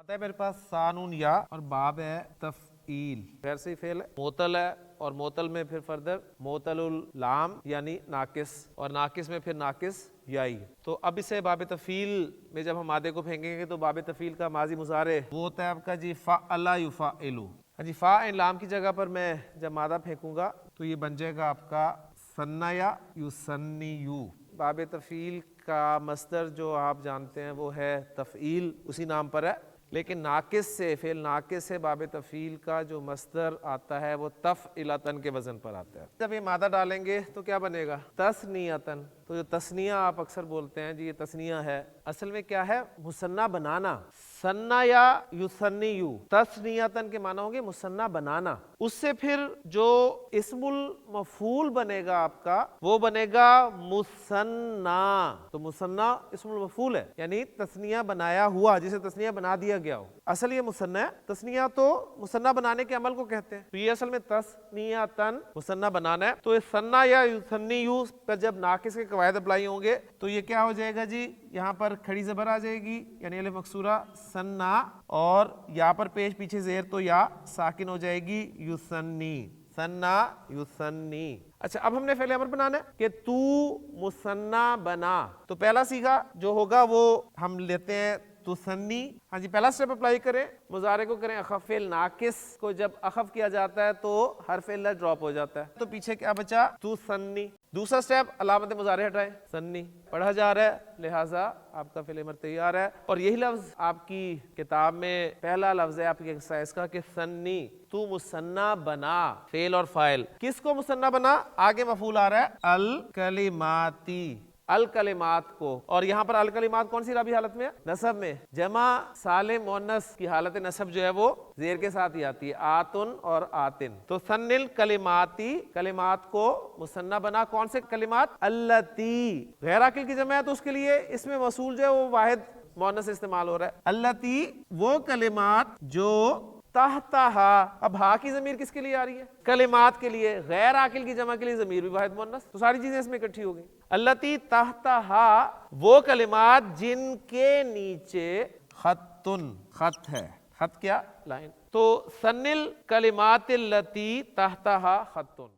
آتا ہے میرے پاس سانون یا اور باب ہے تفعیل، غیر صحیح فعل ہے، معطل ہے اور معطل میں پھر فردر معطل اللام یعنی ناقص، اور ناقص میں پھر ناقص یائی۔ تو اب اسے باب تفعیل میں جب ہم مادے کو پھینکیں گے تو باب تفعیل کا ماضی مضارع وہ ہوتا ہے آپ کا جی فعل یفعل۔ جی فا لام کی جگہ پر میں جب مادہ پھینکوں گا تو یہ بن جائے گا آپ کا ثنیا یثنیو۔ باب تفعیل کا مصدر جو آپ جانتے ہیں وہ ہے تفعیل، اسی نام پر ہے، لیکن ناقص سے فعل ناقص سے باب تفعیل کا جو مصدر آتا ہے وہ تفعلتن کے وزن پر آتا ہے۔ جب یہ مادہ ڈالیں گے تو کیا بنے گا؟ تثنیتن۔ تو جو تثنیہ آپ اکثر بولتے ہیں جی یہ تثنیہ ہے، اصل میں کیا ہے؟ مثنیٰ بنانا۔ ثنیٰ یا یثنیو، تثنیتن کے معنی ہوں گے مثنیٰ بنانا۔ اس سے پھر جو اسم المفعول بنے گا آپ کا وہ بنے گا مثنیٰ۔ تو مثنیٰ اسم المفعول ہے یعنی تثنیہ بنایا ہوا، جسے تثنیہ بنا دیا گیا ہو، اصل یہ مثنیٰ ہے۔ تثنیہ تو مثنیٰ بنانے کے عمل کو کہتے ہیں، تو یہ اصل میں تثنیتن مثنیٰ بنانا ہے۔ تو یہ ثنیٰ یا یثنیو پر جب ناقص کے قواعد اپلائی ہوں گے تو یہ کیا ہو جائے گا جی؟ یہاں پر کھڑی زبر آ جائے گی یعنی الف مکسورہ ثنیٰ، اور یہاں پر پیش پیچھے زیر تو یا ساکن ہو جائے گی یثنی، ثنیٰ یثنی۔ اچھا اب ہم نے فعل امر بنانا ہے کہ تو مثنیٰ بنا، تو پہلا صیغہ جو ہوگا وہ ہم لیتے ہیں تثنی۔ ہاں جی پہلا سٹیپ اپلائی کریں، مضارع کو کریں اخف فعل ناقص کو جب اخف کیا جاتا ہے تو حرف علت ڈراپ ہو جاتا ہے، تو پیچھے کیا بچا؟ تثنی۔ دوسرا سٹیپ علامت مضارع ہٹائیں، ثنی پڑھا جا رہا ہے لہٰذا آپ کا فعل امر تیار ہے، اور یہی لفظ آپ کی کتاب میں پہلا لفظ ہے آپ کی ایکسرسائز کا کہ ثنی، تو مثنیٰ بنا، فعل اور فاعل۔ کس کو مثنیٰ بنا؟ آگے مفعول آ رہا ہے الکلماتی، الکلمات کو، اور یہاں پر الکلمات کون سی رابع حالت میں ہے؟ نصب میں۔ جمع سالم مؤنث کی حالت نصب جو ہے وہ زیر کے ساتھ ہی آتی ہے، آتن اور آتن۔ تو ثن الکلماتی، کلمات کو مثنیٰ بنا، کون سے کلمات؟ التی، غیر عاقل کی جمع ہے تو اس کے لیے اس میں موصول جو ہے وہ واحد مؤنث استعمال ہو رہا ہے، التی وہ کلمات جو تحتہا۔ اب ہا کی ضمیر کس کے لیے آ رہی ہے؟ کلمات کے لیے، غیر عاقل کی جمع کے لیے ضمیر بھی واحد مؤنث، تو ساری چیزیں اس میں اکٹھی ہو گئی۔ التی تحتہا وہ کلمات جن کے نیچے خطن، خط ہے، خط کیا؟ لائن۔ تو ثن الکلمات التی تحتہا خطن۔